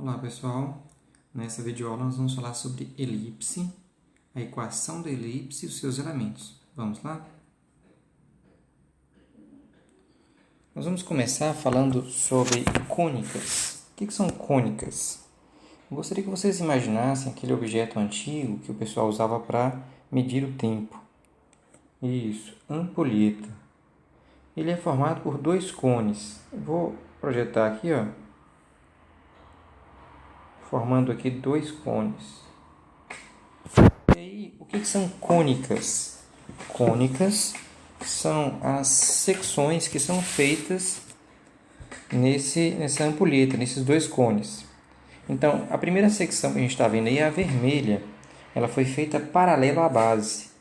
Olá pessoal, nessa videoaula nós vamos falar sobre elipse, a equação da elipse e os seus elementos. Vamos lá? Nós vamos começar falando sobre cônicas. O que são cônicas? Eu gostaria que vocês imaginassem aquele objeto antigo que o pessoal usava para medir o tempo. Isso, ampulheta. Ele é formado por dois cones. Eu vou projetar aqui, formando aqui dois cones. E aí, o que são cônicas? Cônicas são as secções que são feitas nessa ampulheta, nesses dois cones. Então, a primeira secção que a gente está vendo aí é a vermelha. Ela foi feita paralelo à base.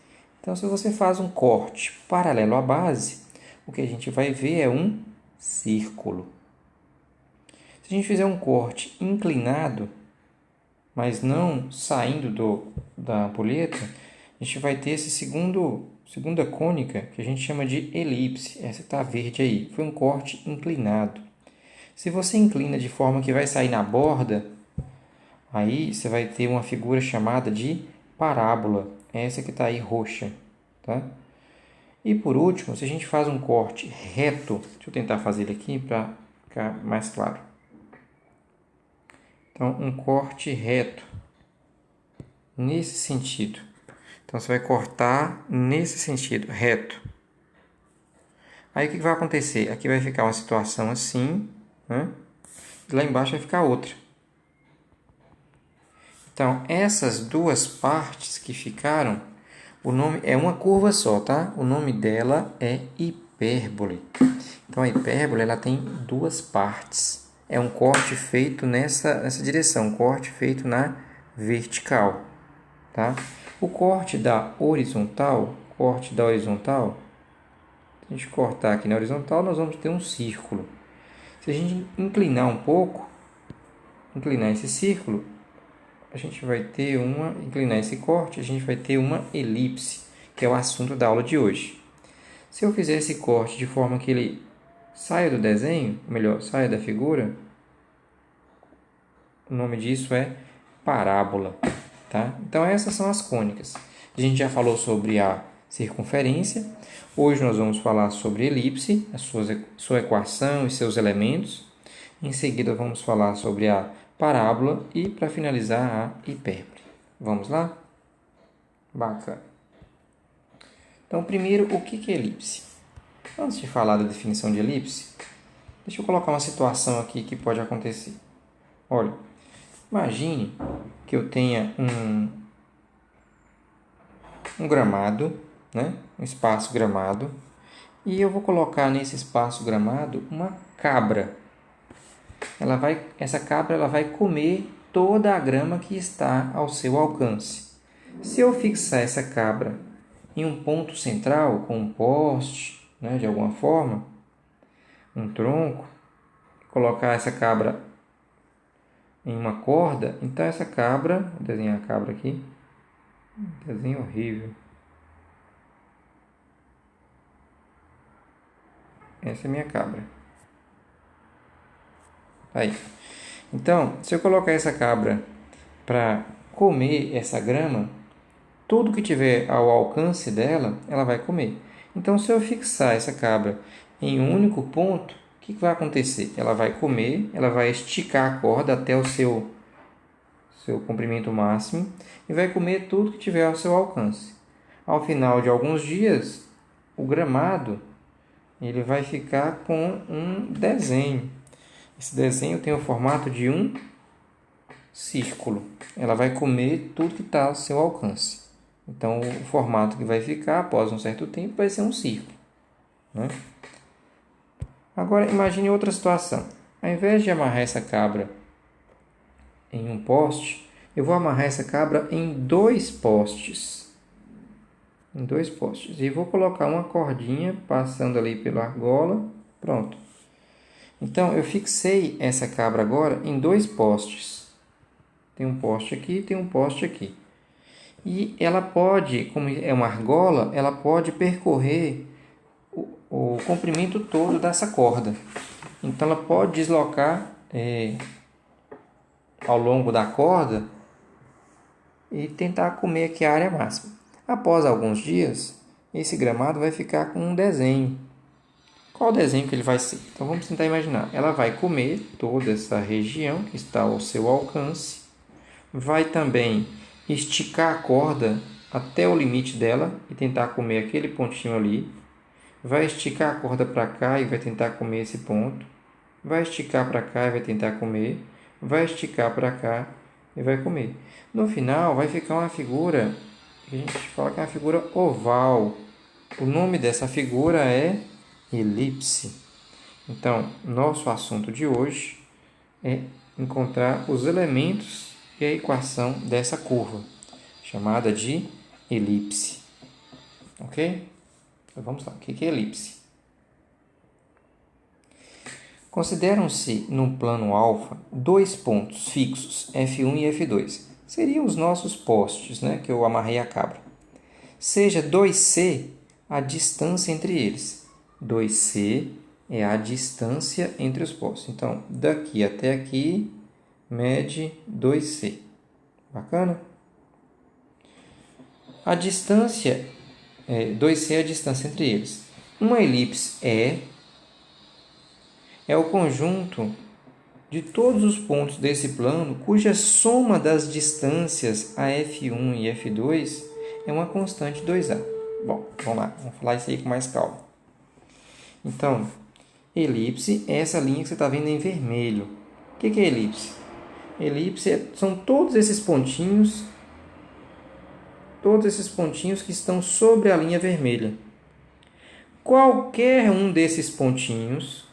Então, se você faz um corte paralelo à base, o que a gente vai ver é um círculo. Se a gente fizer um corte inclinado, mas não saindo da ampulheta, a gente vai ter essa segunda cônica que a gente chama de elipse. Essa está verde aí. Foi um corte inclinado. Se você inclina de forma que vai sair na borda, aí você vai ter uma figura chamada de parábola. Essa que está aí roxa. Tá? E por último, se a gente faz um corte reto, deixa eu tentar fazer ele aqui para ficar mais claro. Então, um corte reto, nesse sentido. Então, você vai cortar nesse sentido, reto. Aí, o que vai acontecer? Aqui vai ficar uma situação assim, né? E lá embaixo vai ficar outra. Então, essas duas partes que ficaram, o nome é uma curva só, tá? O nome dela é hipérbole. Então, a hipérbole ela tem duas partes. É um corte feito nessa direção, um corte feito na vertical, tá? O corte da horizontal, se a gente cortar aqui na horizontal, nós vamos ter um círculo. Se a gente inclinar um pouco, inclinar esse círculo, a gente vai ter inclinar esse corte, a gente vai ter uma elipse, que é o assunto da aula de hoje. Se eu fizer esse corte de forma que ele saia do desenho, ou melhor, saia da figura, o nome disso é parábola. Tá? Então, essas são as cônicas. A gente já falou sobre a circunferência. Hoje nós vamos falar sobre elipse, sua equação e seus elementos. Em seguida, vamos falar sobre a parábola e, para finalizar, a hipérbole. Vamos lá? Bacana. Então, primeiro, o que é elipse? Antes de falar da definição de elipse, deixa eu colocar uma situação aqui que pode acontecer. Olha, imagine que eu tenha um gramado, né? Um espaço gramado, e eu vou colocar nesse espaço gramado uma cabra. Essa cabra ela vai comer toda a grama que está ao seu alcance. Se eu fixar essa cabra em um ponto central, com um poste, né, de alguma forma, um tronco, colocar essa cabra em uma corda, então essa cabra, vou desenhar a cabra aqui, desenho horrível. Essa é a minha cabra. Aí. Então, se eu colocar essa cabra para comer essa grama, tudo que tiver ao alcance dela, ela vai comer. Então, se eu fixar essa cabra em um único ponto, o que vai acontecer? Ela vai comer, ela vai esticar a corda até o seu comprimento máximo e vai comer tudo que tiver ao seu alcance. Ao final de alguns dias, o gramado ele vai ficar com um desenho. Esse desenho tem o formato de um círculo. Ela vai comer tudo que está ao seu alcance. Então, o formato que vai ficar após um certo tempo vai ser um círculo, né? Agora, imagine outra situação. Ao invés de amarrar essa cabra em um poste, eu vou amarrar essa cabra em dois postes. E vou colocar uma cordinha passando ali pela argola. Pronto. Então, eu fixei essa cabra agora em dois postes. Tem um poste aqui e tem um poste aqui. E ela pode, como é uma argola, ela pode percorrer o comprimento todo dessa corda. Então, ela pode deslocar ao longo da corda e tentar comer aqui a área máxima. Após alguns dias, esse gramado vai ficar com um desenho. Qual o desenho que ele vai ser? Então vamos tentar imaginar. Ela vai comer toda essa região que está ao seu alcance, vai também esticar a corda até o limite dela e tentar comer aquele pontinho ali, vai esticar a corda para cá e vai tentar comer esse ponto, vai esticar para cá e vai tentar comer, vai esticar para cá e vai comer. No final vai ficar uma figura que a gente fala que é uma figura oval. O nome dessa figura é elipse. Então, nosso assunto de hoje é encontrar os elementos e a equação dessa curva, chamada de elipse. Ok? Então, vamos lá. O que é elipse? Consideram-se no plano alfa dois pontos fixos, F1 e F2. Seriam os nossos postes, né, que eu amarrei a cabra. Seja 2C a distância entre eles. 2C é a distância entre os postos. Então, daqui até aqui, mede 2C. Bacana? A distância, 2C é a distância entre eles. Uma elipse é o conjunto de todos os pontos desse plano cuja soma das distâncias a F1 e F2 é uma constante 2A. Bom, vamos lá, vamos falar isso aí com mais calma. Então, elipse é essa linha que você está vendo em vermelho. O que é elipse? Elipse são todos esses pontinhos que estão sobre a linha vermelha. Qualquer um desses pontinhos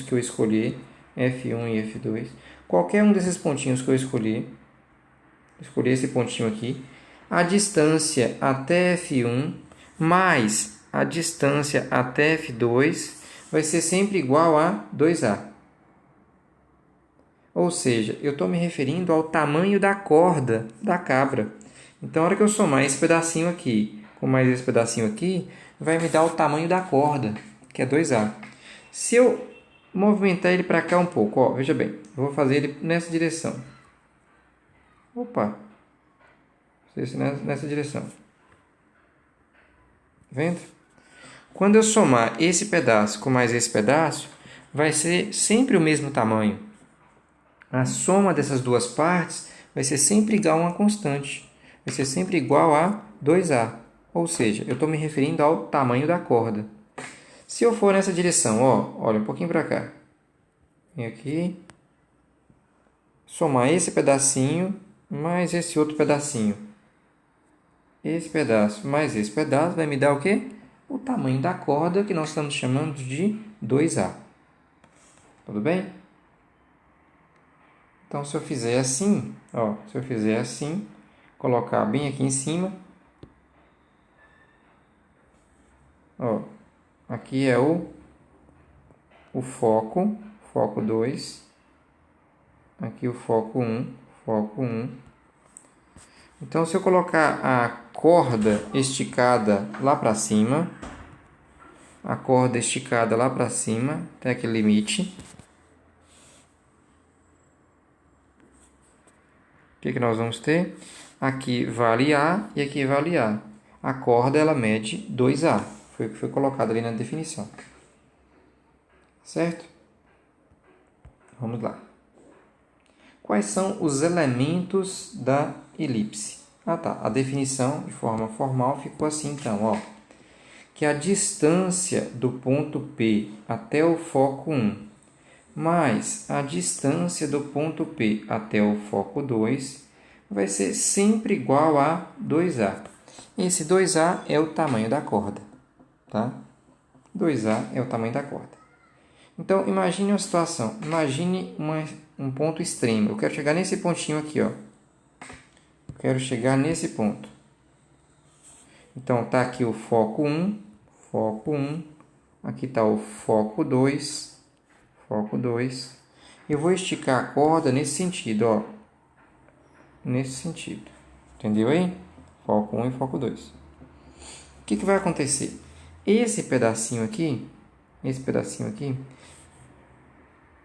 que eu escolher, F1 e F2, qualquer um desses pontinhos que eu escolher esse pontinho aqui, a distância até F1 mais a distância até F2 vai ser sempre igual a 2A. Ou seja, eu estou me referindo ao tamanho da corda da cabra. Então, a hora que eu somar esse pedacinho aqui com mais esse pedacinho aqui, vai me dar o tamanho da corda, que é 2A. Se eu movimentar ele para cá um pouco, ó, veja bem, eu vou fazer ele nessa direção. Opa! Nessa direção. Vendo? Quando eu somar esse pedaço com mais esse pedaço, vai ser sempre o mesmo tamanho. A soma dessas duas partes vai ser sempre igual a uma constante. Vai ser sempre igual a 2A. Ou seja, eu estou me referindo ao tamanho da corda. Se eu for nessa direção, ó, olha um pouquinho para cá. Vem aqui. Somar esse pedacinho mais esse outro pedacinho. Esse pedaço mais esse pedaço vai me dar o quê? O tamanho da corda que nós estamos chamando de 2A. Tudo bem? Então, se eu fizer assim, ó, colocar bem aqui em cima, ó, aqui é o foco 2, aqui o foco 1. Então, se eu colocar a corda esticada lá para cima, até aquele limite, o que nós vamos ter? Aqui vale A e aqui vale A. A corda ela mede 2A. Foi o que foi colocado ali na definição. Certo? Vamos lá. Quais são os elementos da elipse? Ah, tá. A definição, de forma formal, ficou assim, então, ó. Que a distância do ponto P até o foco 1 mais a distância do ponto P até o foco 2 vai ser sempre igual a 2A. Esse 2A é o tamanho da corda, tá? 2A é o tamanho da corda. Então, imagine uma situação. Imagine um ponto extremo. Eu quero chegar nesse pontinho aqui, ó. Eu quero chegar nesse ponto. Então, tá aqui o foco 1. Aqui está o foco 2. Eu vou esticar a corda nesse sentido, ó. Nesse sentido. Entendeu aí? Foco 1 e foco 2. O que vai acontecer? Esse pedacinho aqui,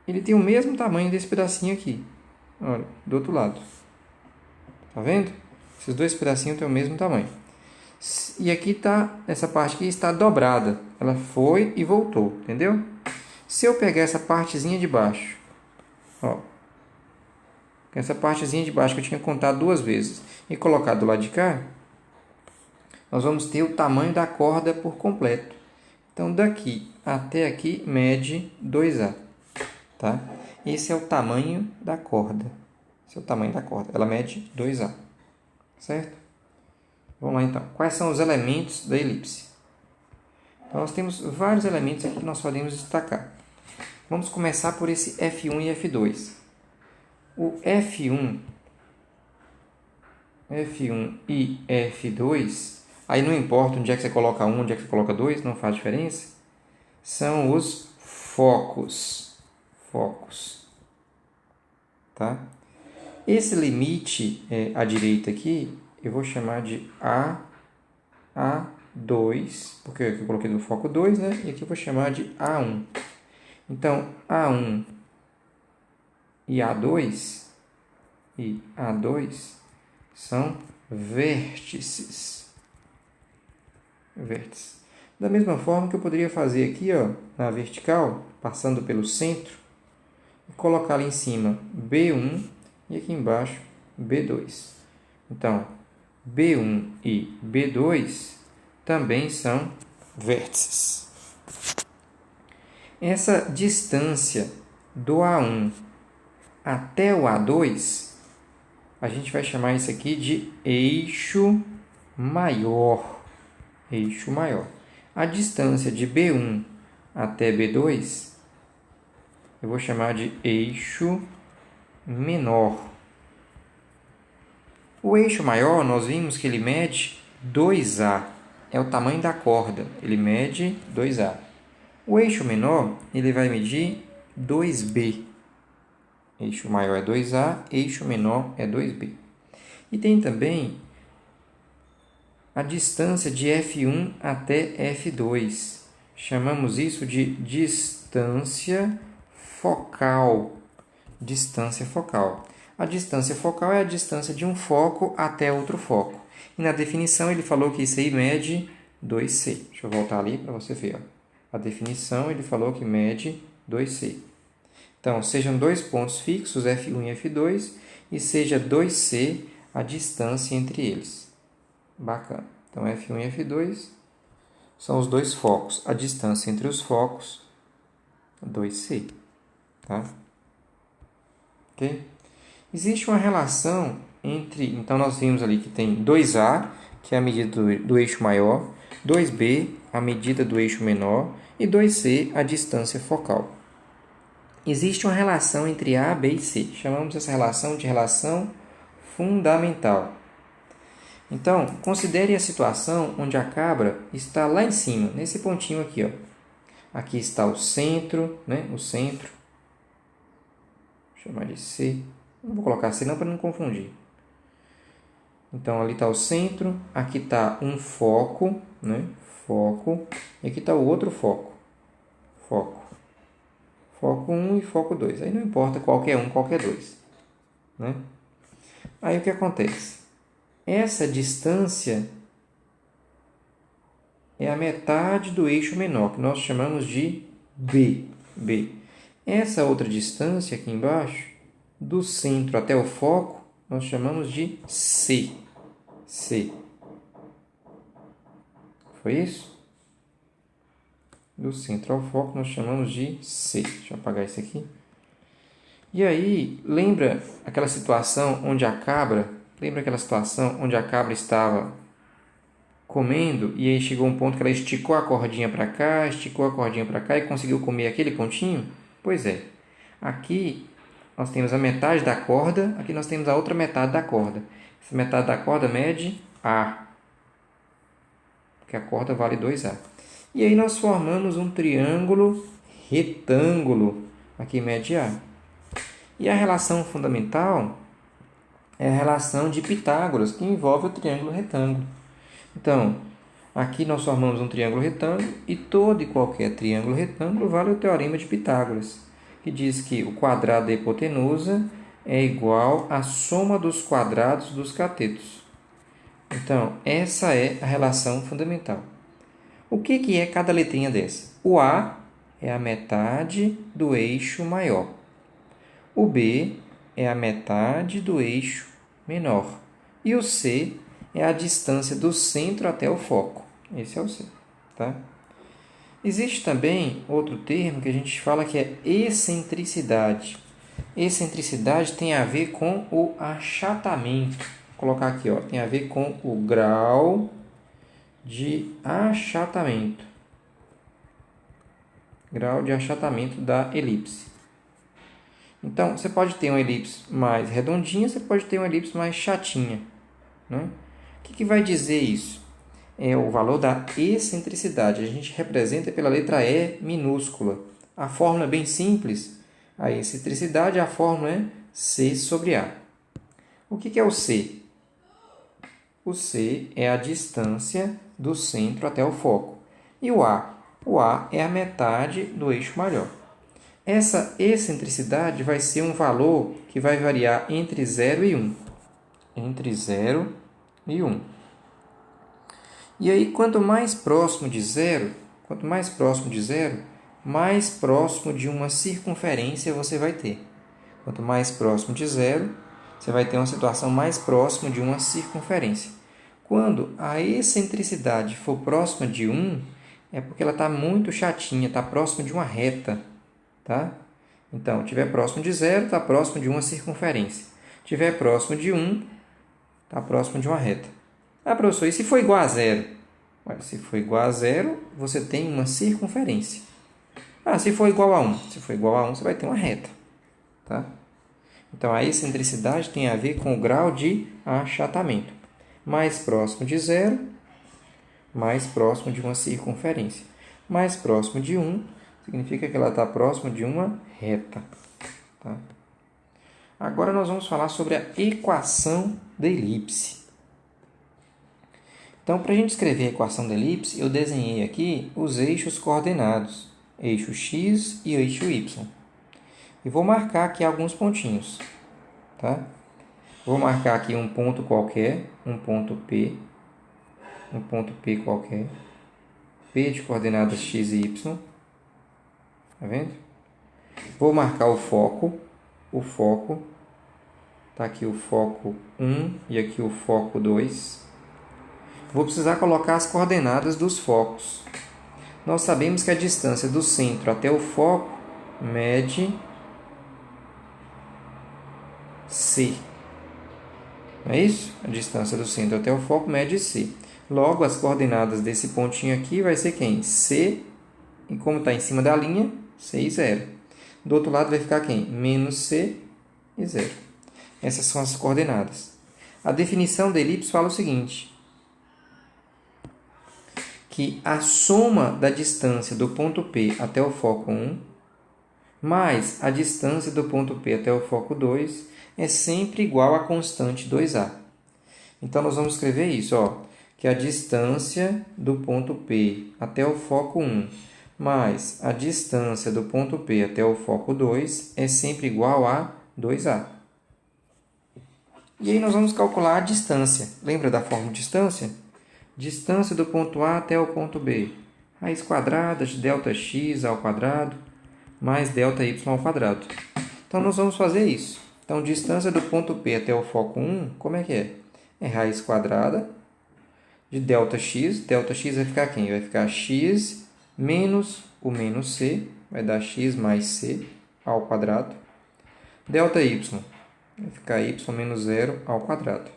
ele tem o mesmo tamanho desse pedacinho aqui. Olha, do outro lado. Tá vendo? Esses dois pedacinhos têm o mesmo tamanho. E aqui tá, essa parte aqui está dobrada. Ela foi e voltou, entendeu? Se eu pegar essa partezinha de baixo, ó, essa partezinha de baixo que eu tinha contado 2 vezes e colocar do lado de cá, nós vamos ter o tamanho da corda por completo. Então, daqui até aqui mede 2A, tá? Esse é o tamanho da corda. Esse é o tamanho da corda. Ela mede 2A, certo? Vamos lá, então. Quais são os elementos da elipse? Então, nós temos vários elementos aqui que nós podemos destacar. Vamos começar por esse F1 e F2. O F1 e F2, aí não importa onde é que você coloca 1, onde é que você coloca 2, não faz diferença. São os focos. Tá? Esse limite à direita aqui, eu vou chamar de A2, porque aqui eu coloquei no foco 2, né? E aqui eu vou chamar de A1. Então, A1 e A2 são vértices. Da mesma forma que eu poderia fazer aqui, ó, na vertical, passando pelo centro, e colocar ali em cima B1 e aqui embaixo B2. Então, B1 e B2 também são vértices. Essa distância do A1 até o A2, a gente vai chamar isso aqui de eixo maior. Eixo maior. A distância de B1 até B2, eu vou chamar de eixo menor. O eixo maior, nós vimos que ele mede 2A. É o tamanho da corda. Ele mede 2A. O eixo menor, ele vai medir 2B. Eixo maior é 2A, eixo menor é 2B. E tem também a distância de F1 até F2. Chamamos isso de distância focal. Distância focal. A distância focal é a distância de um foco até outro foco. E na definição ele falou que isso aí mede 2C. Deixa eu voltar ali para você ver. Ó. A definição ele falou que mede 2C. Então, sejam 2 pontos fixos, F1 e F2, e seja 2C a distância entre eles. Bacana. Então, F1 e F2 são os 2 focos. A distância entre os focos, 2C. Tá? Ok? Existe uma relação entre... Então, nós vimos ali que tem 2A, que é a medida do eixo maior, 2B, a medida do eixo menor, e 2C, a distância focal. Existe uma relação entre A, B e C. Chamamos essa relação de relação fundamental. Então, considere a situação onde a cabra está lá em cima, nesse pontinho aqui. Ó. Aqui está o centro, né? O centro. Vou chamar de C. Não vou colocar C não para não confundir. Então, ali está o centro. Aqui está um foco, né? Foco. E aqui está o outro foco. Foco 1 e foco 2. Aí não importa qualquer um, qualquer 2. Né? Aí o que acontece? Essa distância é a metade do eixo menor, que nós chamamos de B. Essa outra distância aqui embaixo, do centro até o foco, nós chamamos de C. Foi isso? Do centro ao foco nós chamamos de C. Deixa eu apagar isso aqui. E aí, lembra aquela situação onde a cabra estava comendo e aí chegou um ponto que ela esticou a cordinha para cá e conseguiu comer aquele pontinho? Pois é. Aqui nós temos a metade da corda, aqui nós temos a outra metade da corda. Essa metade da corda mede A, porque a corda vale 2A. E aí nós formamos um triângulo retângulo. Aqui mede A. E a relação fundamental é a relação de Pitágoras, que envolve o triângulo retângulo. Então, aqui nós formamos um triângulo retângulo e todo e qualquer triângulo retângulo vale o teorema de Pitágoras. que diz que o quadrado da hipotenusa é igual à soma dos quadrados dos catetos. Então, essa é a relação fundamental. O que é cada letrinha dessa? O A é a metade do eixo maior. O B é a metade do eixo menor. E o C é a distância do centro até o foco. Esse é o C. Tá? Existe também outro termo que a gente fala que é excentricidade. Excentricidade tem a ver com o achatamento. Vou colocar aqui, ó, tem a ver com o grau de achatamento. Grau de achatamento da elipse. Então, você pode ter uma elipse mais redondinha, você pode ter uma elipse mais chatinha. Né? O que vai dizer isso? É o valor da excentricidade. A gente representa pela letra E minúscula. A fórmula é bem simples. A excentricidade, a fórmula é C sobre A. O que é o C? O C é a distância do centro até o foco. E o A? O A é a metade do eixo maior. Essa excentricidade vai ser um valor que vai variar entre 0 e 1. Entre 0 e 1. E aí, quanto mais próximo de zero, mais próximo de uma circunferência você vai ter. Quanto mais próximo de zero, você vai ter uma situação mais próxima de uma circunferência. Quando a excentricidade for próxima de 1, é porque ela está muito chatinha, está próxima de uma reta. Tá? Então, se estiver próximo de zero, está próximo de uma circunferência. Se estiver próximo de 1, está próximo de uma reta. Ah, professor, e se for igual a zero? Se for igual a zero, você tem uma circunferência. Ah, se for igual a 1? Se for igual a 1, você vai ter uma reta. Tá? Então, a excentricidade tem a ver com o grau de achatamento. Mais próximo de zero, mais próximo de uma circunferência. Mais próximo de 1, significa que ela está próxima de uma reta. Tá? Agora, nós vamos falar sobre a equação da elipse. Então, para a gente escrever a equação da elipse, eu desenhei aqui os eixos coordenados, eixo x e eixo y. E vou marcar aqui alguns pontinhos. Tá? Vou marcar aqui um ponto qualquer, um ponto P qualquer, P de coordenadas x e y. Tá vendo? Vou marcar o foco. Tá aqui o foco 1 e aqui o foco 2. Vou precisar colocar as coordenadas dos focos. Nós sabemos que a distância do centro até o foco mede C. Não é isso? A distância do centro até o foco mede C. Logo, as coordenadas desse pontinho aqui vai ser quem? C, e como está em cima da linha, C e 0. Do outro lado vai ficar quem? Menos C e 0. Essas são as coordenadas. A definição da elipse fala o seguinte, que a soma da distância do ponto P até o foco 1 mais a distância do ponto P até o foco 2 é sempre igual à constante 2A. Então, nós vamos escrever isso, ó, que a distância do ponto P até o foco 1 mais a distância do ponto P até o foco 2 é sempre igual a 2A. E aí nós vamos calcular a distância. Lembra da fórmula de distância? Distância do ponto A até o ponto B. Raiz quadrada de ΔX ao quadrado mais ΔY ao quadrado. Então, nós vamos fazer isso. Então, distância do ponto P até o foco 1, como é que é? É raiz quadrada de ΔX. ΔX vai ficar quem? Vai ficar x menos o menos c, vai dar x mais c ao quadrado. ΔY vai ficar y menos 0 ao quadrado.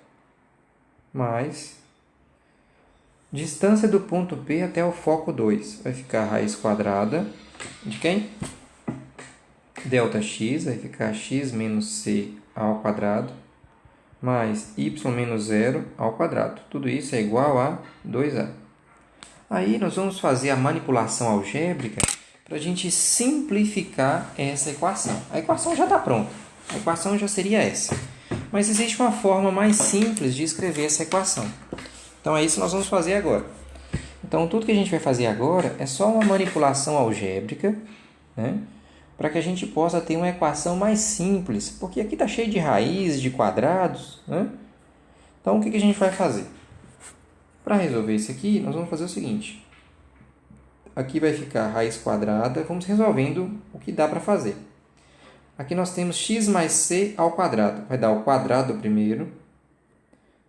Mais distância do ponto P até o foco 2 vai ficar raiz quadrada de quem? ΔX vai ficar x menos c ao quadrado mais y menos 0 ao quadrado. Tudo isso é igual a 2A. Aí nós vamos fazer a manipulação algébrica para a gente simplificar essa equação. A equação já está pronta. A equação já seria essa. Mas existe uma forma mais simples de escrever essa equação. Então, é isso que nós vamos fazer agora. Então, tudo que a gente vai fazer agora é só uma manipulação algébrica, né, para que a gente possa ter uma equação mais simples, porque aqui está cheio de raízes, de quadrados, né? Então, o que a gente vai fazer? Para resolver isso aqui, nós vamos fazer o seguinte. Aqui vai ficar raiz quadrada, vamos resolvendo o que dá para fazer. Aqui nós temos x mais c ao quadrado, vai dar o quadrado do primeiro,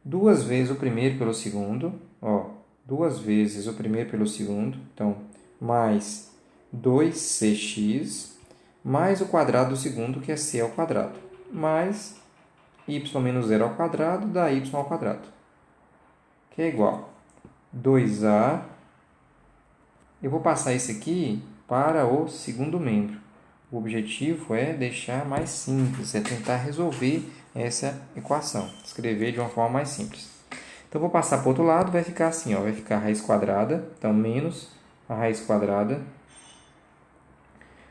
2 vezes o primeiro pelo segundo, 2 vezes o primeiro pelo segundo, então, mais 2cx, mais o quadrado do segundo, que é c ao quadrado, mais y menos zero ao quadrado, dá y ao quadrado, que é igual a 2a. Eu vou passar isso aqui para o segundo membro. O objetivo é deixar mais simples, é tentar resolver essa equação, escrever de uma forma mais simples. Então, vou passar para o outro lado, vai ficar assim, vai ficar a raiz quadrada, então, menos a raiz quadrada.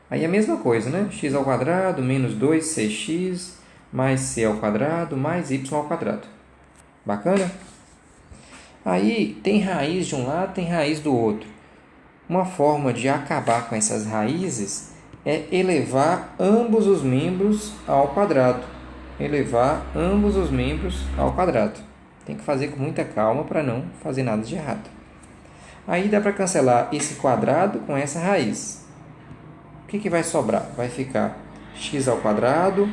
Aí, a mesma coisa, né? X ao quadrado, menos 2cx, mais c ao quadrado, mais y ao quadrado. Bacana? Aí, tem raiz de um lado, tem raiz do outro. Uma forma de acabar com essas raízes é elevar ambos os membros ao quadrado. Elevar ambos os membros ao quadrado. Tem que fazer com muita calma para não fazer nada de errado. Aí dá para cancelar esse quadrado com essa raiz. O que vai sobrar? Vai ficar x ao quadrado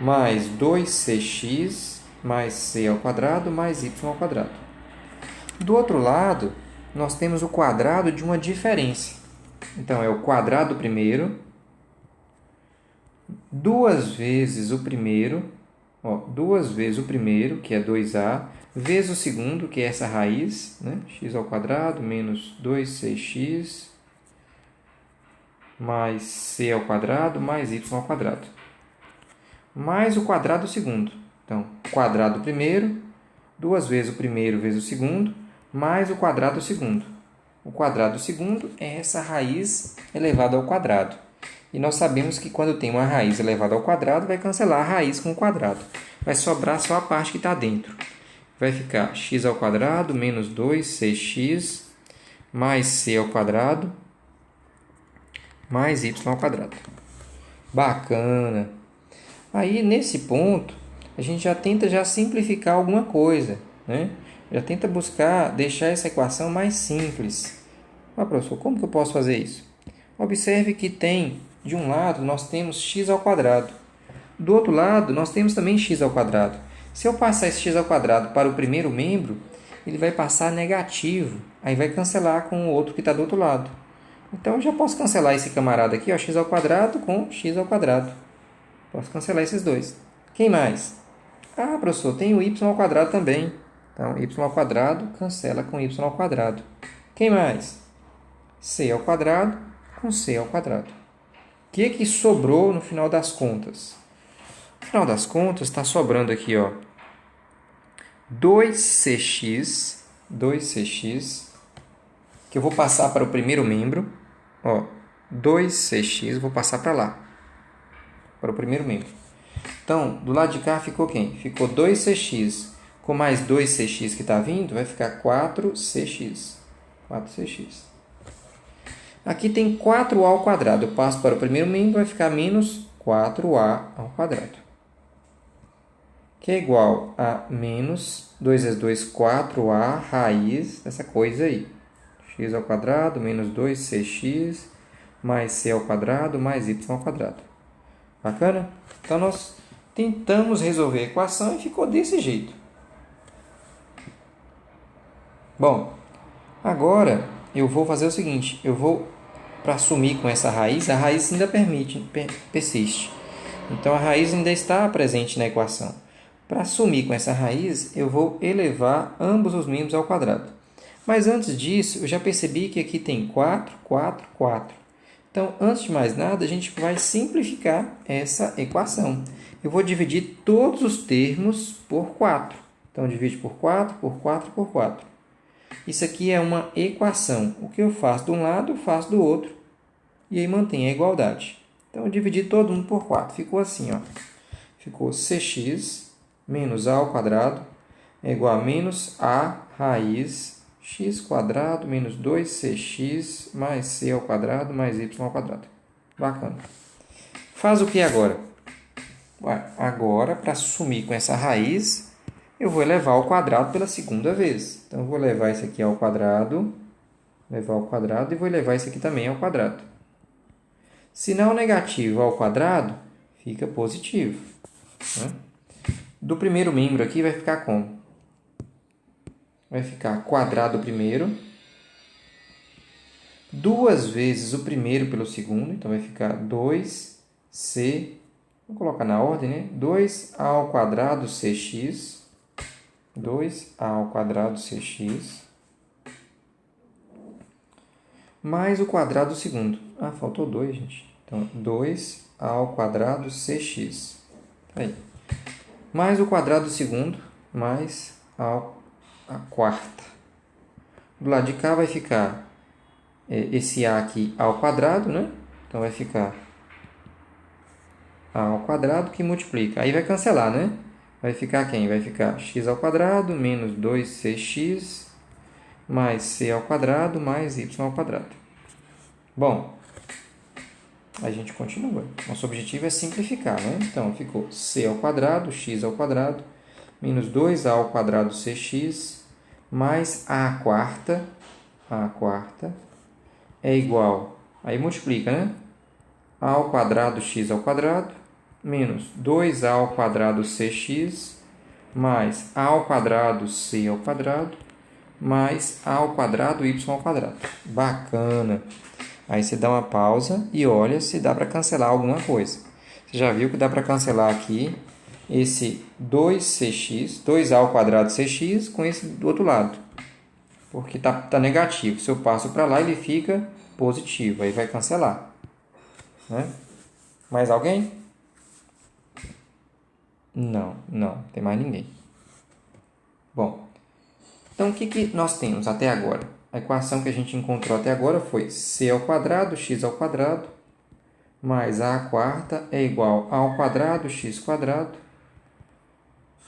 mais 2cx mais c ao quadrado mais y ao quadrado. Do outro lado, nós temos o quadrado de uma diferença. Então, é o quadrado do primeiro, 2 vezes o primeiro, 2 vezes o primeiro, que é 2a, vezes o segundo, que é essa raiz, né? X ao quadrado menos 2cx mais c ao quadrado mais y ao quadrado. Mais o quadrado do segundo. Então, quadrado do primeiro, 2 vezes o primeiro vezes o segundo, mais o quadrado do segundo. O quadrado do segundo é essa raiz elevada ao quadrado. E nós sabemos que quando tem uma raiz elevada ao quadrado, vai cancelar a raiz com o quadrado. Vai sobrar só a parte que está dentro. Vai ficar x ao quadrado menos 2cx mais c ao quadrado mais y ao quadrado. Bacana! Aí, nesse ponto, a gente já tenta simplificar alguma coisa, né? Já tenta buscar deixar essa equação mais simples. Professor, como que eu posso fazer isso? Observe que tem, de um lado, nós temos x ao quadrado. Do outro lado, nós temos também x ao quadrado. Se eu passar esse x ao quadrado para o primeiro membro, ele vai passar negativo. Aí vai cancelar com o outro que está do outro lado. Então, eu já posso cancelar esse camarada aqui, x ao quadrado com x ao quadrado. Posso cancelar esses dois. Quem mais? Professor, tem o y ao quadrado também. Então, y ao quadrado cancela com y ao quadrado. Quem mais? C ao quadrado com c ao quadrado. O que sobrou no final das contas? No final das contas, está sobrando aqui, 2cx, que eu vou passar para o primeiro membro. 2cx, vou passar para lá, para o primeiro membro. Então, do lado de cá ficou quem? Ficou 2cx. Com mais 2cx que está vindo, vai ficar 4cx. 4cx. Aqui tem 4a ao quadrado. Eu passo para o primeiro membro, vai ficar menos 4a ao quadrado. Que é igual a menos 2 vezes 2, 4a, raiz dessa coisa aí. X ao quadrado menos 2cx mais c ao quadrado mais y ao quadrado. Bacana? Então, nós tentamos resolver a equação e ficou desse jeito. Bom, agora eu vou fazer o seguinte. Eu vou, para sumir com essa raiz, a raiz ainda persiste. Então, a raiz ainda está presente na equação. Para sumir com essa raiz, eu vou elevar ambos os membros ao quadrado. Mas antes disso, eu já percebi que aqui tem 4, 4, 4. Então, antes de mais nada, a gente vai simplificar essa equação. Eu vou dividir todos os termos por 4. Então, divide por 4, por 4, por 4. Isso aqui é uma equação. O que eu faço de um lado, eu faço do outro. E aí mantém a igualdade. Então, eu dividi todo mundo por 4. Ficou assim, Ficou cx menos a ao quadrado é igual a menos a raiz x quadrado menos 2cx mais c ao quadrado mais y ao quadrado. Bacana. Faz o que agora? Agora, para sumir com essa raiz, eu vou elevar ao quadrado pela segunda vez. Então, eu vou levar isso aqui ao quadrado, levar ao quadrado e vou levar isso aqui também ao quadrado. Sinal negativo ao quadrado fica positivo. Né? Do primeiro membro aqui vai ficar como? Vai ficar quadrado primeiro, 2 vezes o primeiro pelo segundo, então vai ficar 2c, vou colocar na ordem, né? 2a ao quadrado cx, 2a ao quadrado cx, mais o quadrado do segundo. Faltou 2, gente. Então, 2a ao quadrado cx. Aí. Mais o quadrado do segundo, mais a quarta. Do lado de cá vai ficar esse a aqui ao quadrado, né? Então, vai ficar a ao quadrado que multiplica. Aí vai cancelar, né? Vai ficar quem? Vai ficar x ao quadrado menos 2cx mais c ao quadrado mais y ao quadrado. Bom, a gente continua. Nosso objetivo é simplificar, né? Então, ficou c ao quadrado, x ao quadrado, menos 2a ao quadrado cx, mais a quarta é igual, aí multiplica, né? A ao quadrado x ao quadrado, menos 2a ao quadrado cx, mais a ao quadrado c ao quadrado, mais a ao quadrado y ao quadrado. Bacana! Aí você dá uma pausa e olha se dá para cancelar alguma coisa. Você já viu que dá para cancelar aqui esse 2cx, 2a ao quadrado cx, com esse do outro lado. Porque tá negativo. Se eu passo para lá, ele fica positivo. Aí vai cancelar. Né? Mais alguém? Não tem mais ninguém. Bom, então o que nós temos até agora? A equação que a gente encontrou até agora foi c ao quadrado, x ao quadrado, mais a quarta é igual a ao quadrado, x quadrado,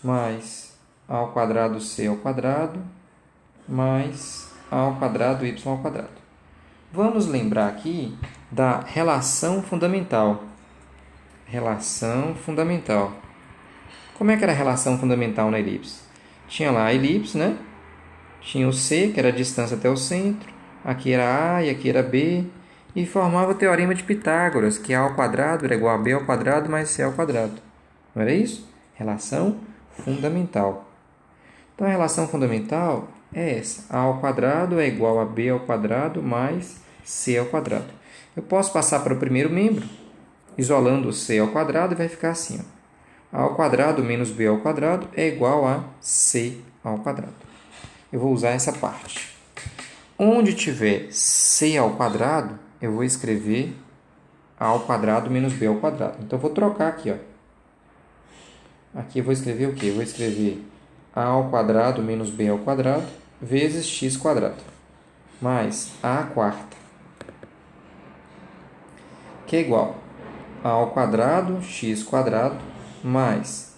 mais a ao quadrado c ao quadrado, mais a ao quadrado y ao quadrado. Vamos lembrar aqui da relação fundamental. Relação fundamental. Como é que era a relação fundamental na elipse? Tinha lá a elipse, né? Tinha o C, que era a distância até o centro. Aqui era A e aqui era B. E formava o teorema de Pitágoras, que A ao quadrado era igual a B ao quadrado mais C ao quadrado. Não era isso? Relação fundamental. Então, a relação fundamental é essa. A ao quadrado é igual a B ao quadrado mais C ao quadrado. Eu posso passar para o primeiro membro, isolando o C ao quadrado, e vai ficar assim. Ó. A ao quadrado menos B ao quadrado é igual a C ao quadrado. Eu vou usar essa parte. Onde tiver c ao quadrado, eu vou escrever a ao quadrado menos b ao quadrado. Então, eu vou trocar aqui. Ó. Aqui eu vou escrever o quê? Eu vou escrever a ao quadrado menos b ao quadrado vezes x quadrado, mais a quarta, que é igual a ao quadrado x quadrado mais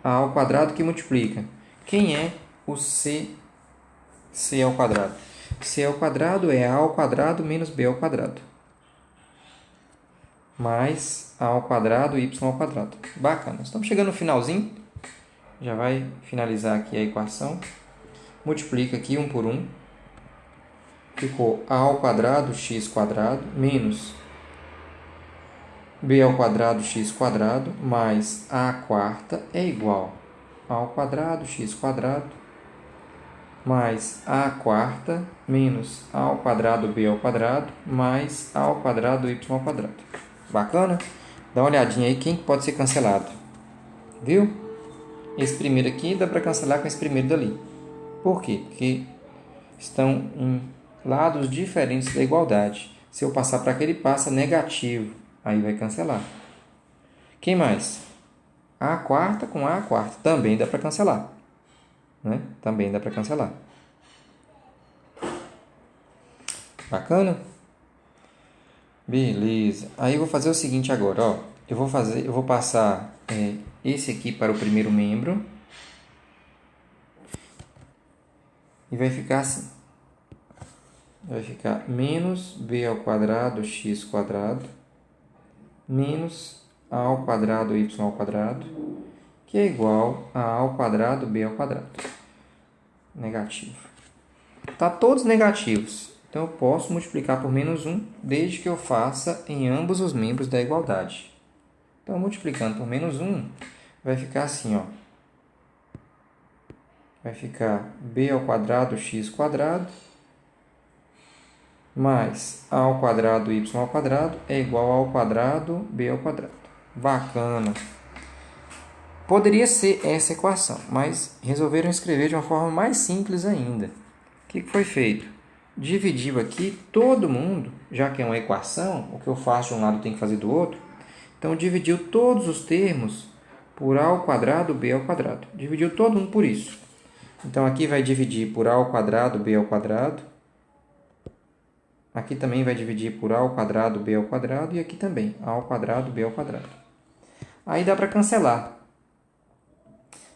a ao quadrado que multiplica. Quem é o c ao quadrado? C ao quadrado é A ao quadrado menos B ao quadrado. Mais A ao quadrado y ao quadrado. Bacana. Estamos chegando no finalzinho. Já vai finalizar aqui a equação. Multiplica aqui 1 por 1. Ficou A ao quadrado x quadrado menos B ao quadrado x quadrado mais A quarta é igual a ao quadrado x quadrado mais a quarta menos a ao quadrado b ao quadrado mais a ao quadrado y ao quadrado. Bacana? Dá uma olhadinha aí quem pode ser cancelado. Viu? Esse primeiro aqui dá para cancelar com esse primeiro dali. Por quê? Porque estão em lados diferentes da igualdade. Se eu passar para aquele, passa negativo. Aí vai cancelar. Quem mais? A quarta com a quarta. Também dá para cancelar. Né? Também dá para cancelar. Bacana? Beleza. Aí eu vou fazer o seguinte agora, ó. Eu vou passar esse aqui para o primeiro membro e vai ficar assim. Vai ficar menos b ao quadrado x quadrado menos a ao quadrado y ao quadrado, que é igual a ao quadrado b ao quadrado. Negativo. Tá todos negativos. Então, eu posso multiplicar por menos 1, desde que eu faça em ambos os membros da igualdade. Então, multiplicando por menos 1, vai ficar assim, ó. Vai ficar b ao quadrado x quadrado mais a ao quadrado y ao quadrado é igual ao quadrado b ao quadrado. Bacana! Poderia ser essa equação, mas resolveram escrever de uma forma mais simples ainda. O que foi feito? Dividiu aqui todo mundo, já que é uma equação, o que eu faço de um lado tem que fazer do outro. Então, dividiu todos os termos por a ao quadrado b ao quadrado. Dividiu todo mundo por isso. Então, aqui vai dividir por a ao quadrado b ao quadrado. Aqui também vai dividir por a ao quadrado b ao quadrado. E aqui também, a ao quadrado b ao quadrado. Aí dá para cancelar.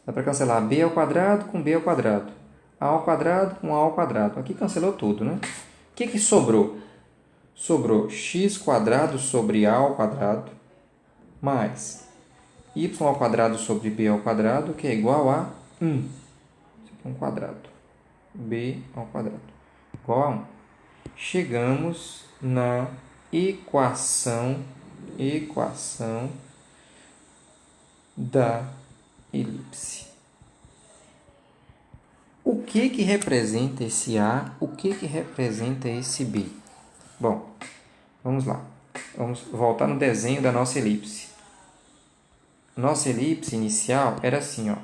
Dá para cancelar b ao quadrado com b ao quadrado. A ao quadrado com a ao quadrado. Aqui cancelou tudo, né? O que sobrou? Sobrou x quadrado sobre a ao quadrado mais y ao quadrado sobre b ao quadrado, que é igual a 1. Isso aqui é um quadrado. B ao quadrado igual a 1. Chegamos na equação da elipse. O que representa esse A? O que representa esse B? Bom, vamos lá. Vamos voltar no desenho da nossa elipse. Nossa elipse inicial era assim, ó.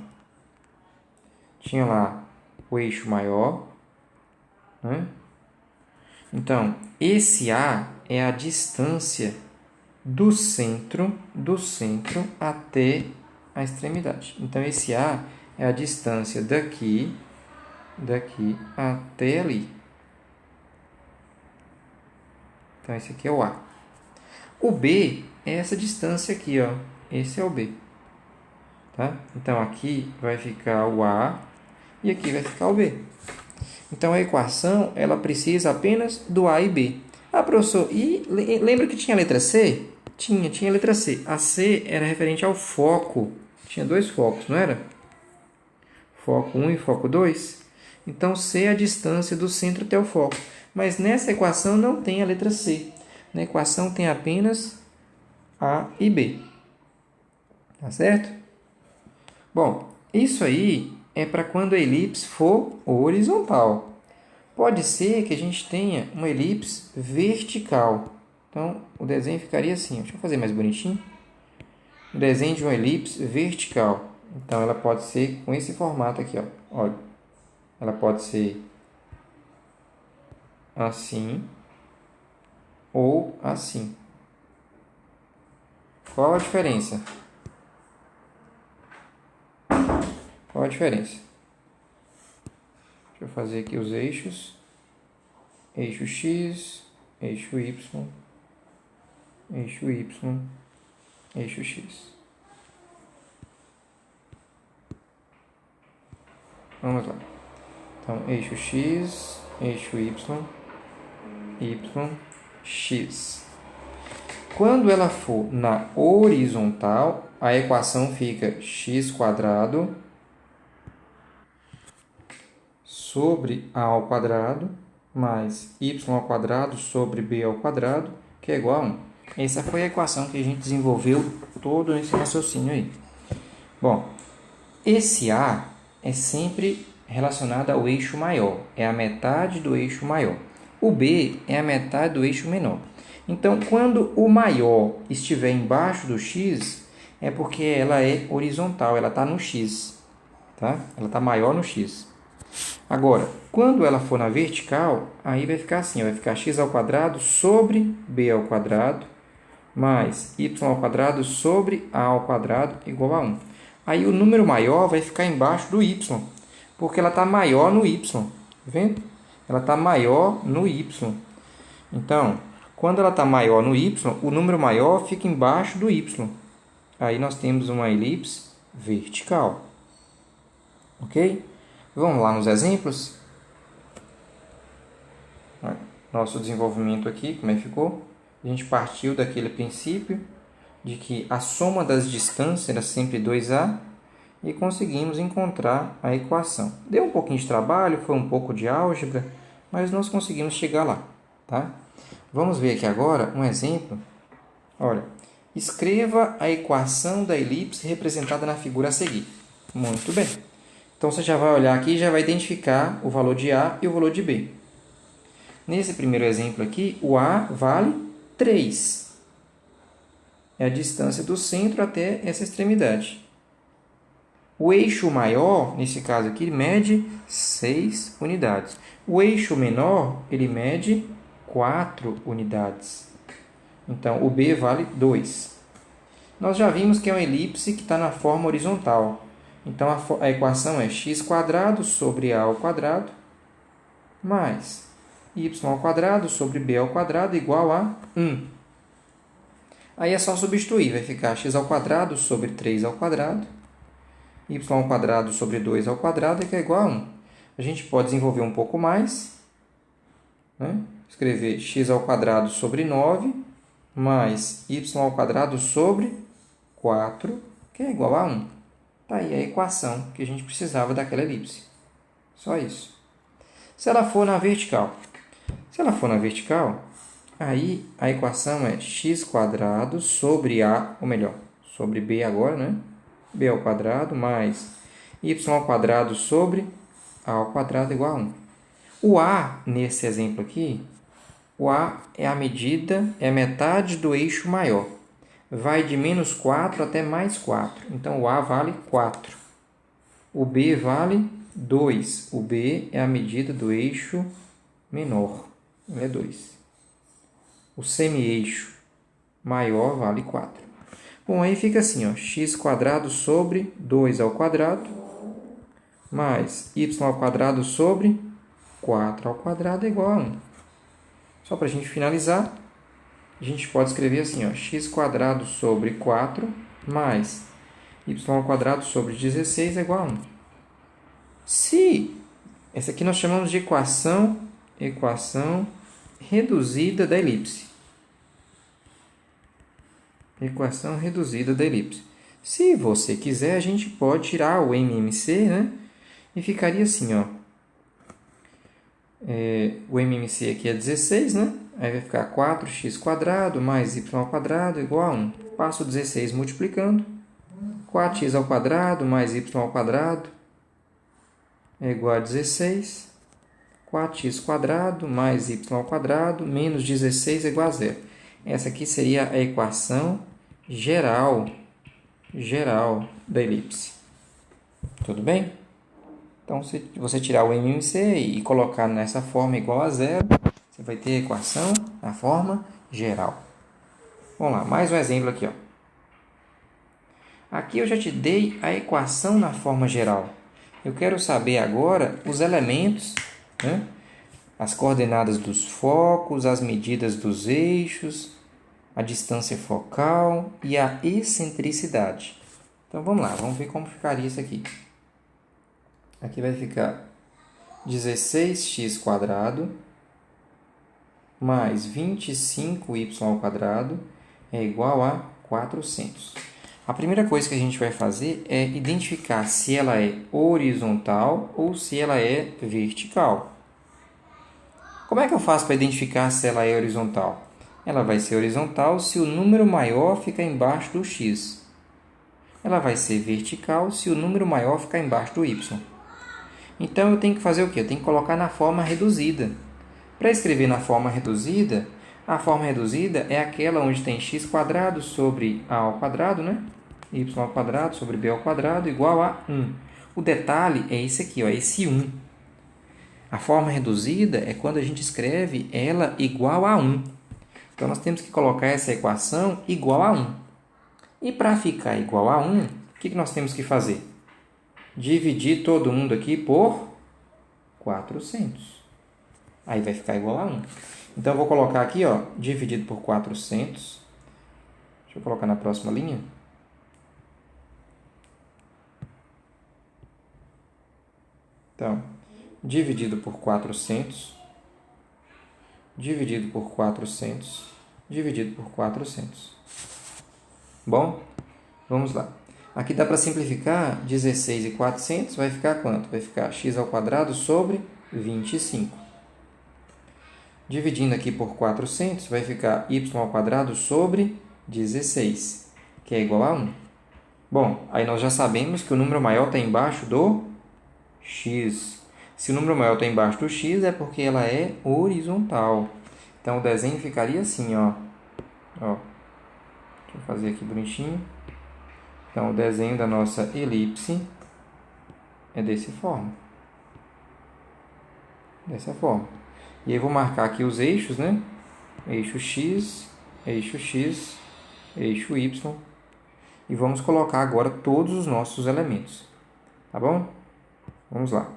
Tinha lá o eixo maior, né? Então, esse A é a distância do centro até a extremidade. Então, esse A é a distância daqui até ali. Então, esse aqui é o A. O B é essa distância aqui, ó. Esse é o B. Tá? Então, aqui vai ficar o A e aqui vai ficar o B. Então, a equação ela precisa apenas do A e B. Ah, professor, e lembra que tinha a letra C? Tinha a letra C. A C era referente ao foco. Tinha dois focos, não era? Foco 1 e foco 2. Então, C é a distância do centro até o foco. Mas nessa equação não tem a letra C. Na equação tem apenas A e B. Tá certo? Bom, isso aí é para quando a elipse for horizontal. Pode ser que a gente tenha uma elipse vertical. Então, o desenho ficaria assim. Deixa eu fazer mais bonitinho. O desenho de uma elipse vertical. Então, ela pode ser com esse formato aqui, ó. Olha. Ela pode ser assim ou assim. Qual a diferença? Qual a diferença? Deixa eu fazer aqui os eixos. Eixo X, eixo Y, eixo Y, eixo X. Vamos lá. Então, eixo X, eixo Y, Y, X. Quando ela for na horizontal, a equação fica x quadrado sobre a ao quadrado mais y ao quadrado sobre b ao quadrado, que é igual a 1. Essa foi a equação que a gente desenvolveu todo esse raciocínio aí. Bom, esse A é sempre relacionado ao eixo maior, é a metade do eixo maior. O B é a metade do eixo menor. Então, quando o maior estiver embaixo do x, é porque ela é horizontal, ela está no x. Tá? Ela está maior no x. Agora, quando ela for na vertical, aí vai ficar assim, vai ficar x ao quadrado sobre b ao quadrado mais y ao quadrado sobre a ao quadrado igual a 1. Aí o número maior vai ficar embaixo do y, porque ela está maior no y. Tá vendo? Ela está maior no y. Então, quando ela está maior no y, o número maior fica embaixo do y. Aí nós temos uma elipse vertical. Ok? Vamos lá nos exemplos? Nosso desenvolvimento aqui, como é que ficou? A gente partiu daquele princípio de que a soma das distâncias era sempre 2A e conseguimos encontrar a equação. Deu um pouquinho de trabalho, foi um pouco de álgebra, mas nós conseguimos chegar lá, tá? Vamos ver aqui agora um exemplo. Olha, escreva a equação da elipse representada na figura a seguir. Muito bem. Então, você já vai olhar aqui e já vai identificar o valor de A e o valor de B. Nesse primeiro exemplo aqui, o A vale 3. É a distância do centro até essa extremidade. O eixo maior, nesse caso aqui, mede 6 unidades. O eixo menor, ele mede 4 unidades. Então, o B vale 2. Nós já vimos que é uma elipse que está na forma horizontal. Então, a equação é x² sobre A ao quadrado mais y² sobre B ao quadrado igual a 1. Aí é só substituir. Vai ficar x² sobre 3 ao quadrado, y² sobre 2 ao quadrado, que é igual a 1. A gente pode desenvolver um pouco mais, né? Escrever x² sobre 9 mais y² sobre 4, que é igual a 1. Está aí a equação que a gente precisava daquela elipse. Só isso. Se ela for na vertical, aí a equação é x² sobre A, ou melhor, sobre B agora, né? B ao quadrado mais y² sobre A ao quadrado igual a 1. O A, nesse exemplo aqui, o A é a medida, é a metade do eixo maior. Vai de menos 4 até mais 4. Então, o A vale 4. O B vale 2. O B é a medida do eixo menor. Ele é 2. O semi-eixo maior vale 4. Bom, aí fica assim, ó, x² sobre 2 ao quadrado mais y² sobre 4 ao quadrado é igual a 1. Só para a gente finalizar, a gente pode escrever assim, ó, x² sobre 4 mais y² sobre 16 é igual a 1. Se essa aqui nós chamamos de equação reduzida da elipse. Equação reduzida da elipse. Se você quiser, a gente pode tirar o MMC, né? E ficaria assim, ó. O MMC aqui é 16, né? Aí vai ficar 4x² mais y² igual a 1. Passo o 16 multiplicando. 4x² mais y² é igual a 16. 4x² mais y² menos 16 é igual a 0. Essa aqui seria a equação geral da elipse. Tudo bem? Então, se você tirar o MMC e colocar nessa forma igual a 0, você vai ter a equação na forma geral. Vamos lá, mais um exemplo aqui, ó. Aqui eu já te dei a equação na forma geral. Eu quero saber agora os elementos, né? As coordenadas dos focos, as medidas dos eixos, a distância focal e a excentricidade. Então, vamos lá, vamos ver como ficaria isso aqui. Aqui vai ficar 16x² mais 25y² é igual a 400. A primeira coisa que a gente vai fazer é identificar se ela é horizontal ou se ela é vertical. Como é que eu faço para identificar se ela é horizontal? Ela vai ser horizontal se o número maior ficar embaixo do x. Ela vai ser vertical se o número maior ficar embaixo do y. Então, eu tenho que fazer o quê? Eu tenho que colocar na forma reduzida. Para escrever na forma reduzida, a forma reduzida é aquela onde tem x² sobre a ao quadrado, né? Y² sobre b ao quadrado igual a 1. O detalhe é esse aqui, ó, esse 1. A forma reduzida é quando a gente escreve ela igual a 1. Então, nós temos que colocar essa equação igual a 1. E para ficar igual a 1, o que nós temos que fazer? Dividir todo mundo aqui por 400. Aí vai ficar igual a 1. Então, eu vou colocar aqui, ó, dividido por 400. Deixa eu colocar na próxima linha. Então, dividido por 400, dividido por 400, dividido por 400. Bom, vamos lá. Aqui dá para simplificar 16.400, vai ficar quanto? Vai ficar x ao quadrado sobre 25. Dividindo aqui por 400, vai ficar y ao quadrado sobre 16, que é igual a 1. Bom, aí nós já sabemos que o número maior está embaixo do x. Se o número maior está embaixo do x, é porque ela é horizontal. Então, o desenho ficaria assim, ó. Deixa eu fazer aqui bonitinho. Então, o desenho da nossa elipse é dessa forma. Dessa forma. E aí, eu vou marcar aqui os eixos, né? Eixo x, eixo x, eixo y. E vamos colocar agora todos os nossos elementos. Tá bom? Vamos lá.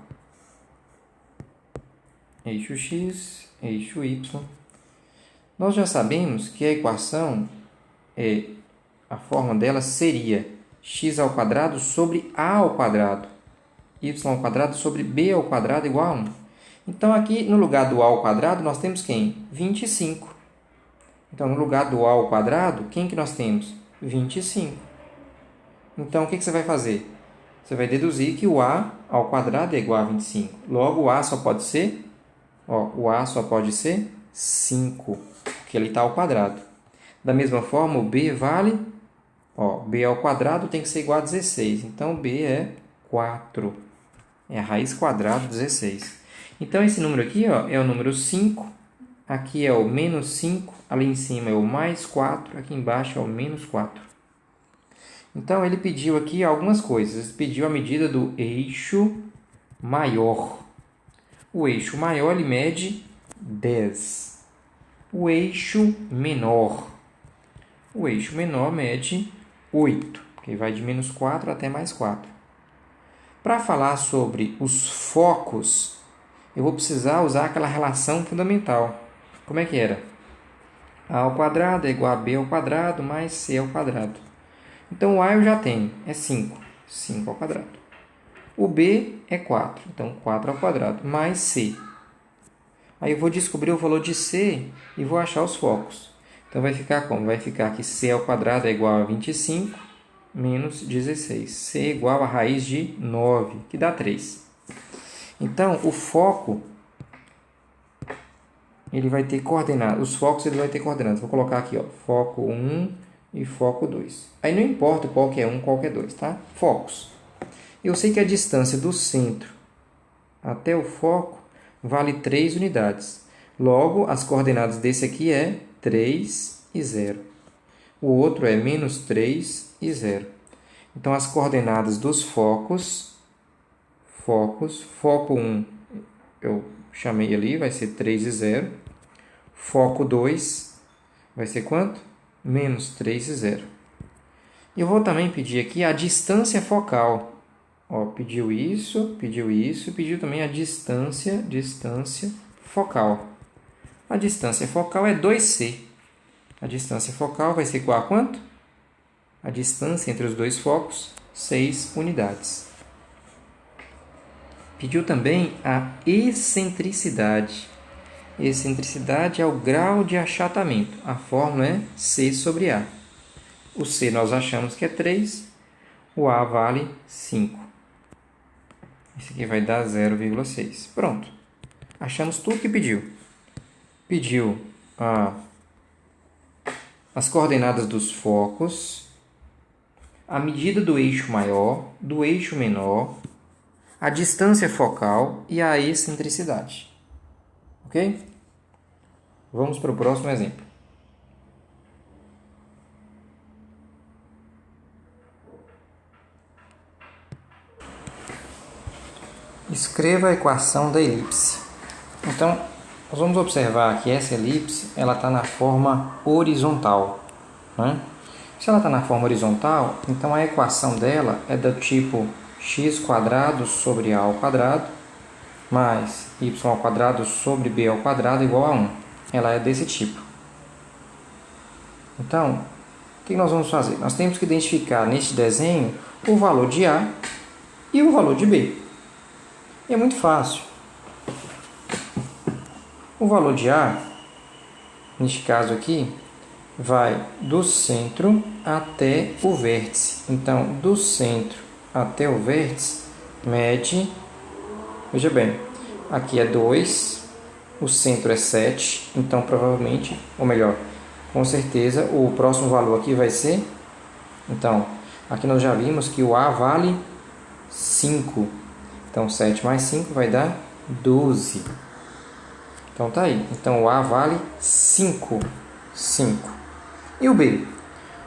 Eixo x, eixo y. Nós já sabemos que a equação, a forma dela seria x ao quadrado sobre a ao quadrado. Y ao quadrado sobre b ao quadrado igual a 1. Então, aqui no lugar do a ao quadrado, nós temos quem? 25. Então, no lugar do a ao quadrado, quem que nós temos? 25. Então, o que você vai fazer? Você vai deduzir que o a ao quadrado é igual a 25. Logo, o a só pode ser, o a só pode ser 5, porque ele está ao quadrado. Da mesma forma, o b vale, b ao quadrado tem que ser igual a 16. Então, b é 4. É a raiz quadrada de 16. Então, esse número aqui é o número 5. Aqui é o menos 5. Ali em cima é o mais 4. Aqui embaixo é o menos 4. Então, ele pediu aqui algumas coisas. Ele pediu a medida do eixo maior. O eixo maior ele mede 10. O eixo menor. O eixo menor mede 8, que vai de menos 4 até mais 4. Para falar sobre os focos, eu vou precisar usar aquela relação fundamental. Como é que era? A ao quadrado é igual a b ao quadrado mais c ao quadrado. Então, o a eu já tenho, é 5. 5 ao quadrado. O b é 4. Então, 4 ao quadrado mais c. Aí, eu vou descobrir o valor de c e vou achar os focos. Então, vai ficar como? Vai ficar que c ao quadrado é igual a 25 menos 16. C é igual a raiz de 9, que dá 3. Então, o foco, ele vai ter coordenadas. Os focos, ele vai ter coordenadas. Vou colocar aqui, foco 1 e foco 2. Aí não importa qual que é 1, qual que é 2, tá? Focos. Eu sei que a distância do centro até o foco vale 3 unidades. Logo, as coordenadas desse aqui é 3 e 0. O outro é menos 3 e 0. Então, as coordenadas dos focos, foco 1, eu chamei ali, vai ser 3 e 0. Foco 2 vai ser quanto? Menos 3 e 0. E eu vou também pedir aqui a distância focal. Pediu isso, pediu também a distância focal. A distância focal é 2c. A distância focal vai ser igual a quanto? A distância entre os dois focos, 6 unidades. Pediu também a excentricidade. Excentricidade é o grau de achatamento. A fórmula é C sobre A. O C nós achamos que é 3, o A vale 5. Isso aqui vai dar 0,6. Pronto. Achamos tudo que pediu. Pediu as coordenadas dos focos, a medida do eixo maior, do eixo menor, a distância focal e a excentricidade. Ok? Vamos para o próximo exemplo. Escreva a equação da elipse. Então, nós vamos observar que essa elipse está na forma horizontal. Né? Se ela está na forma horizontal, então a equação dela é do tipo x² sobre a ao quadrado mais y² sobre b ao quadrado igual a 1. Ela é desse tipo. Então, o que nós vamos fazer? Nós temos que identificar neste desenho o valor de A e o valor de B. E é muito fácil. O valor de A, neste caso aqui, vai do centro até o vértice. Então, do centro até o vértice, mede, veja bem, aqui é 2, o centro é 7, então provavelmente, ou melhor, com certeza, o próximo valor aqui vai ser, então, aqui nós já vimos que o A vale 5, então 7 mais 5 vai dar 12. Então tá aí, então o A vale 5. E o B?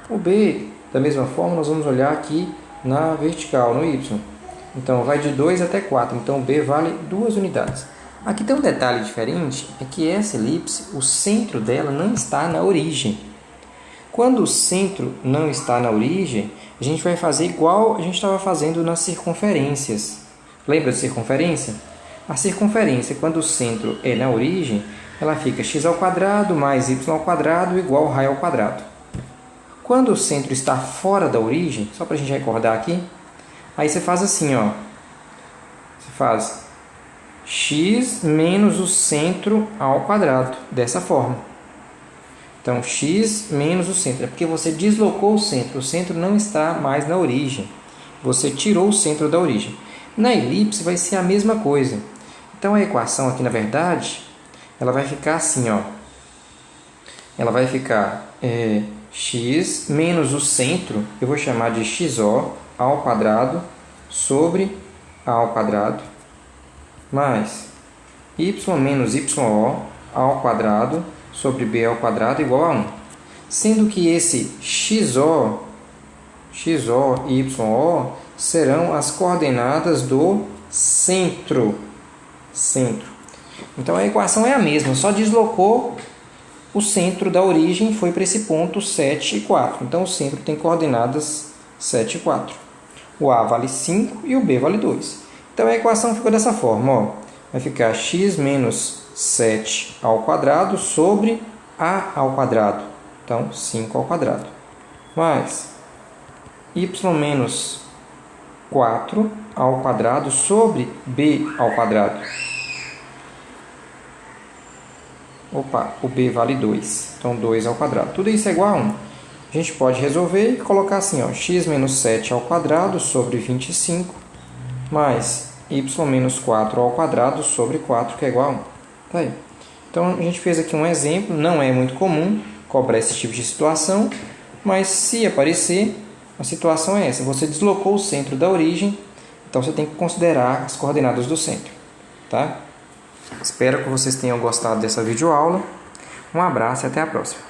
O B, da mesma forma, nós vamos olhar aqui na vertical, no Y. Então, vai de 2 até 4. Então, o B vale 2 unidades. Aqui tem um detalhe diferente, é que essa elipse, o centro dela não está na origem. Quando o centro não está na origem, a gente vai fazer igual a gente estava fazendo nas circunferências. Lembra de circunferência? A circunferência, quando o centro é na origem, ela fica x² mais y² igual a raio ao quadrado. Quando o centro está fora da origem, só para a gente recordar aqui, aí você faz assim, ó. Você faz x menos o centro ao quadrado, dessa forma. Então, x menos o centro, é porque você deslocou o centro não está mais na origem. Você tirou o centro da origem. Na elipse vai ser a mesma coisa. Então, a equação aqui, na verdade, ela vai ficar assim, ó. Ela vai ficar x menos o centro, eu vou chamar de xo ao quadrado sobre a ao quadrado, mais y menos yo ao quadrado sobre b ao quadrado igual a 1. Sendo que esse xo e yo serão as coordenadas do centro. Então, a equação é a mesma, só deslocou o centro da origem, foi para esse ponto 7 e 4. Então, o centro tem coordenadas 7 e 4. O A vale 5 e o B vale 2. Então, a equação ficou dessa forma. Ó. Vai ficar x menos 7 ao quadrado sobre A ao quadrado. Então, 5 ao quadrado. Mais y menos 4 ao quadrado sobre B ao quadrado. Opa, o B vale 2. Então, 2 ao quadrado. Tudo isso é igual a 1. A gente pode resolver e colocar assim, ó, x menos 7 ao quadrado sobre 25, mais y menos 4 ao quadrado sobre 4, que é igual a 1. Tá aí. Então, a gente fez aqui um exemplo. Não é muito comum cobrar esse tipo de situação, mas se aparecer, a situação é essa. Você deslocou o centro da origem, então você tem que considerar as coordenadas do centro. Tá? Espero que vocês tenham gostado dessa videoaula. Um abraço e até a próxima.